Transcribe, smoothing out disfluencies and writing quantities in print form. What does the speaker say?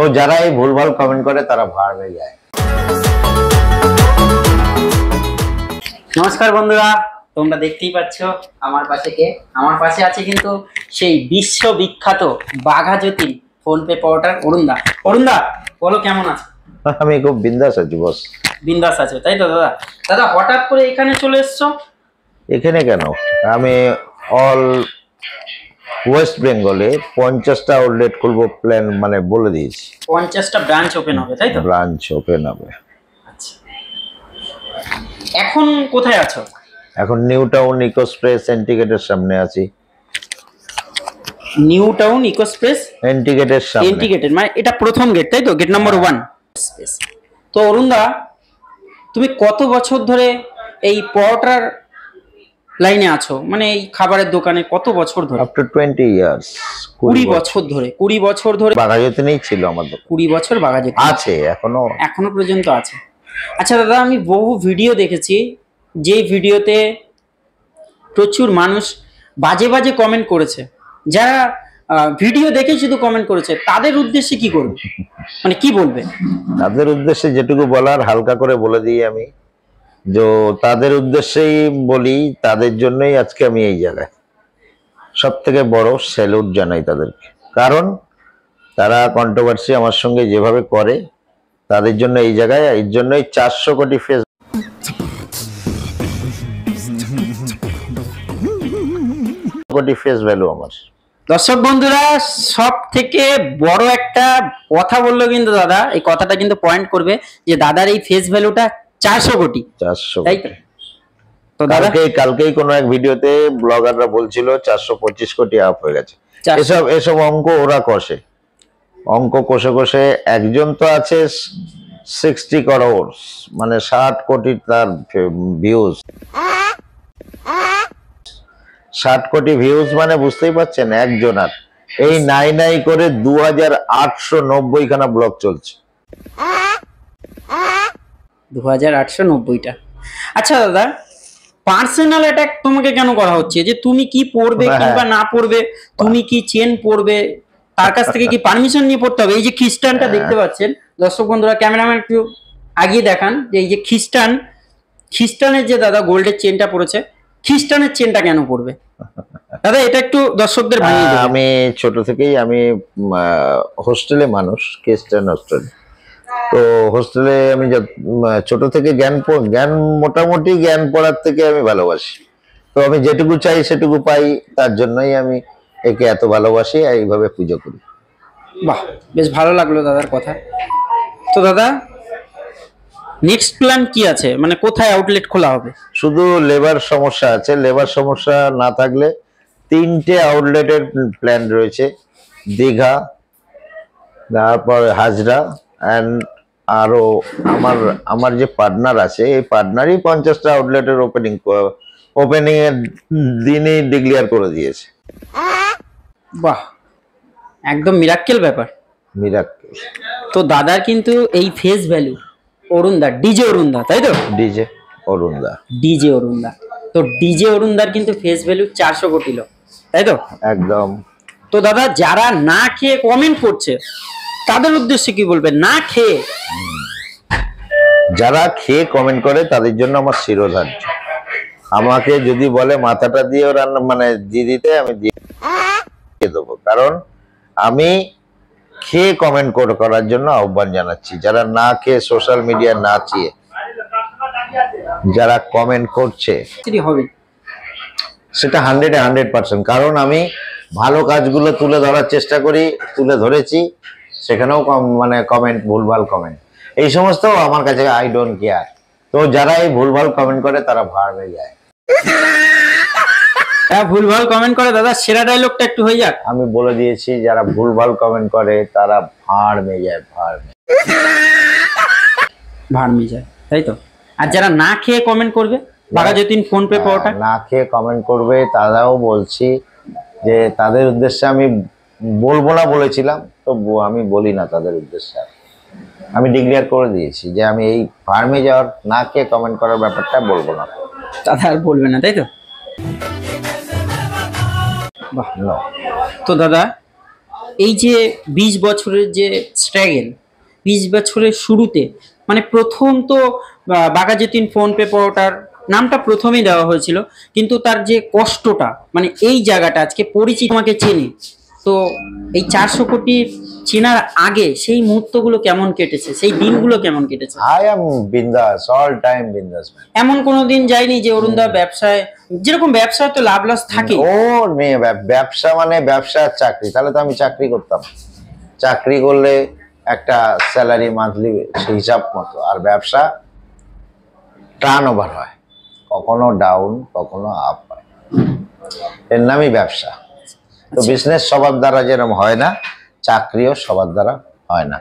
তো যারা এই ভুলভাল কমেন্ট করে তারা ভার হয়ে যায়। নমস্কার বন্ধুরা, তোমরা দেখতেই পাচ্ছ আমার পাশে কে। আমার পাশে আছে কিন্তু সেই বিশ্ববিখ্যাত বাঘা যতীন ফোনপে পাউডার অরুণদা। অরুণদা বলো কেমন আছো? আমি খুব বিন্দাস আছি বস। বিন্দাস আছো তাই তো দাদা? দাদা হঠাৎ করে এখানে চলে এসছো? এখানে কেন, আমি অল ওয়েস্ট বেঙ্গলে 50টা আউটলেট খুলবো প্ল্যান মানে বলে দিয়েছি। 50টা ব্রাঞ্চ ওপেন হবে তাই তো? ব্রাঞ্চ ওপেন হবে। আচ্ছা, এখন কোথায় আছো? এখন নিউ টাউন ইকোস্প্রেস এন্টিগেটের সামনে আছি। নিউ টাউন ইকোস্প্রেস এন্টিগেটের সামনে। এন্টিগেটের মানে এটা প্রথম গেট তাই তো? Gate number 1। তো অরুণদা তুমি কত বছর ধরে এই পরোটার লাইনে আছো, মানে এই খাবারের দোকানে কত বছর ধরে? After 20 years. 20 বছর ধরে। 20 বছর ধরে বাঘাযতীনেই ছিল আমাদের। 20 বছর বাঘাযতীন আছে এখনো পর্যন্ত আছে। আচ্ছা দাদা, আমি বহু ভিডিও দেখেছি, যে ভিডিওতে প্রচুর মানুষ বাজে বাজে কমেন্ট করেছে। যারা ভিডিও দেখে শুধু কমেন্ট করেছে, তাদের উদ্দেশ্যে কি করবে, মানে কি বলবে? তাদের উদ্দেশ্যে যেটুকু বলার হালকা করে বলে দিই আমি, যে তাদের উদ্দেশ্যেই বলি, তাদের জন্যই আজকে আমি এই জায়গায়। সব থেকে বড় স্যালুট জানাই তাদেরকে, কারণ তারা কন্ট্রোভার্সি আমার সঙ্গে যেভাবে করে, তাদের জন্য এই জায়গায়। এর জন্যই 400 কোটি ফেস ভ্যালু আমার। দর্শক বন্ধুরা, সব থেকে বড় একটা কথা বললো কিন্তু দাদা, এই কথাটা কিন্তু পয়েন্ট করবে যে দাদার এই ফেস ভ্যালুটা 400 কোটি। 400 তাই তো দাদা? কালকেই কোনো এক ভিডিওতে ব্লগাররা বলছিল 425 কোটি আপ হয়ে গেছে। এসব অঙ্ক ওরা কষে, অঙ্ক কষে কষে একজন তো আছে 60 করোড়, মানে 60 কোটি তার ভিউজ। 60 কোটি ভিউজ মানে বুঝতেই পারছেন একজনার। এই নাই করে 2890 খানা ব্লগ চলছে। 2890টা। আচ্ছা দাদা, পার্সোনাল অ্যাটাক তোমাকে কেন করা হচ্ছে? যে তুমি কি পড়বে কিংবা না পড়বে, তুমি কি চেন পড়বে, তার কাছ থেকে কি পারমিশন নিয়ে পড়তে হবে? এই যে খ্রিস্টানটা দেখতে পাচ্ছেন দর্শক বন্ধুরা, ক্যামেরাম্যান একটু আগিয়ে দেখান, যে এই যে খ্রিস্টানের যে দাদা গোল্ডের চেনটা পড়েছে, খ্রিস্টানের চেনটা কেন পড়বে দাদা? এটা একটু দর্শকদের ভাঙিয়ে দেবেন। আমি ছোট থেকেই আমি হোস্টেলে মানুষ, খ্রিস্টান হোস্টেলে। তো হোস্টেলে আমি ছোট থেকে জ্ঞান মোটামুটি জ্ঞান পড়ার থেকে আমি ভালোবাসি। তো আমি যেটুকু চাই সেটুকু পাই, তার জন্যই আমি একে এত ভালোবাসি, এইভাবে পুজো করি। বাহ, বেশ ভালো লাগলো দাদার কথা। তো দাদা নেক্সট প্ল্যান কি আছে, মানে কোথায় আউটলেট খোলা হবে? শুধু লেবার সমস্যা আছে, লেবার সমস্যা না থাকলে 3টে আউটলেটের প্ল্যান রয়েছে। দীঘা, তারপর হাজরা, অ্যান্ড আরো আমার যে পার্টনার আছে, এই পার্টনারই 50টা আউটলেটের ওপেনিং এর দিনই ডিক্লেয়ার করে দিয়েছে। বাহ, একদম মিরাক্কেল ব্যাপার। মিরাক্কেল। তো দাদার কিন্তু এই ফেস ভ্যালু অরুণদা, ডিজে অরুণদা তাই তো? ডিজে অরুণদা। ডিজে অরুণদা। তো ডিজে অরুণদার কিন্তু ফেস ভ্যালু 400 কোটি লোক, তাই তো? একদম। তো দাদা যারা না খেয়ে কমেন্ট করছে, তাদের উদ্দেশ্যে কি বলবেন? না খেয়ে, যারা খেয়ে কমেন্ট করে তাদের জন্য আমার শিরোধার্য। আমাকে যদি বলে মাথাটা দিয়ে রান্না মানে দিয়ে দিতে, আমি দিয়ে দেবো, কারণ আমি খেয়ে কমেন্ট করার জন্য আহ্বান জানাচ্ছি। যারা না খেয়ে সোশ্যাল মিডিয়া না চেয়ে যারা কমেন্ট করছে, সেটা 100% কারণ আমি ভালো কাজগুলো তুলে ধরার চেষ্টা করি, তুলে ধরেছি, সেখানেও মানে কমেন্ট, ভুলভাল কমেন্ট, এই সমস্ত আমার কাছে আই ডোন্ট কেয়ার। তো যারা এই ভুলভাল কমেন্ট করে তারা ভার হয়ে যায়। ভুলভাল কমেন্ট করে দাদা, সেরা ডায়লগটা একটু হয়ে যাক। আমি বলে দিয়েছি, যারা ভুলভাল কমেন্ট করে তারা ভাড় মেয়ে যায়, ভাড় মেয়ে যায়, তাই তো? আর যারা না খেয়ে কমেন্ট করবে, বাঘাযতীন ফোনপে পাওয়াটা না খেয়ে কমেন্ট করবে, তারাও বলছি যে তাদের উদ্দেশ্যে আমি বলবো না বলেছিলাম, তো আমি বলি না তাদের উদ্দেশ্যে। আমি ডিক্লেয়ার করে দিয়েছি যে আমি এই ফার্মে যাওয়ার, না খেয়ে কমেন্ট করার ব্যাপারটা বলবো না। দাদা আর বলবে না, তাই তো? বাহ। তো দাদা এই যে 20 বছরের যে স্ট্রাগল, 20 বছরের শুরুতে মানে প্রথম তো বাঘাযতীন ফোন পে পরোটার নামটা প্রথমেই দেওয়া হয়েছিল, কিন্তু তার যে কষ্টটা মানে এই জায়গাটা আজকে পরিচিত আমাকে চেনে। তো এই 400 কোটি চেনার আগে সেই মুহূর্তগুলো কেমন কেটেছে, সেই দিনগুলো কেমন কেটেছে? আই এম বিন্দাস, অল টাইম বিন্দাস। এমন কোনো দিন যায়নি যে অরুণদা ব্যবসায়, যেরকম ব্যবসায় তো লাভ লস থাকে, ও মেয়ে ব্যবসা মানে ব্যবসা আর চাকরি, তাহলে তো আমি চাকরি করতাম। চাকরি করলে একটা স্যালারি মান্থলি সেই হিসাব মতো, আর ব্যবসা টার্ন ওভার হয়, কখনো ডাউন কখনো আপ হয়, এর নামই ব্যবসা। তো বিজনেস সবার দ্বারা যেরকম হয় না, চাকরিও সবার দ্বারা হয় না।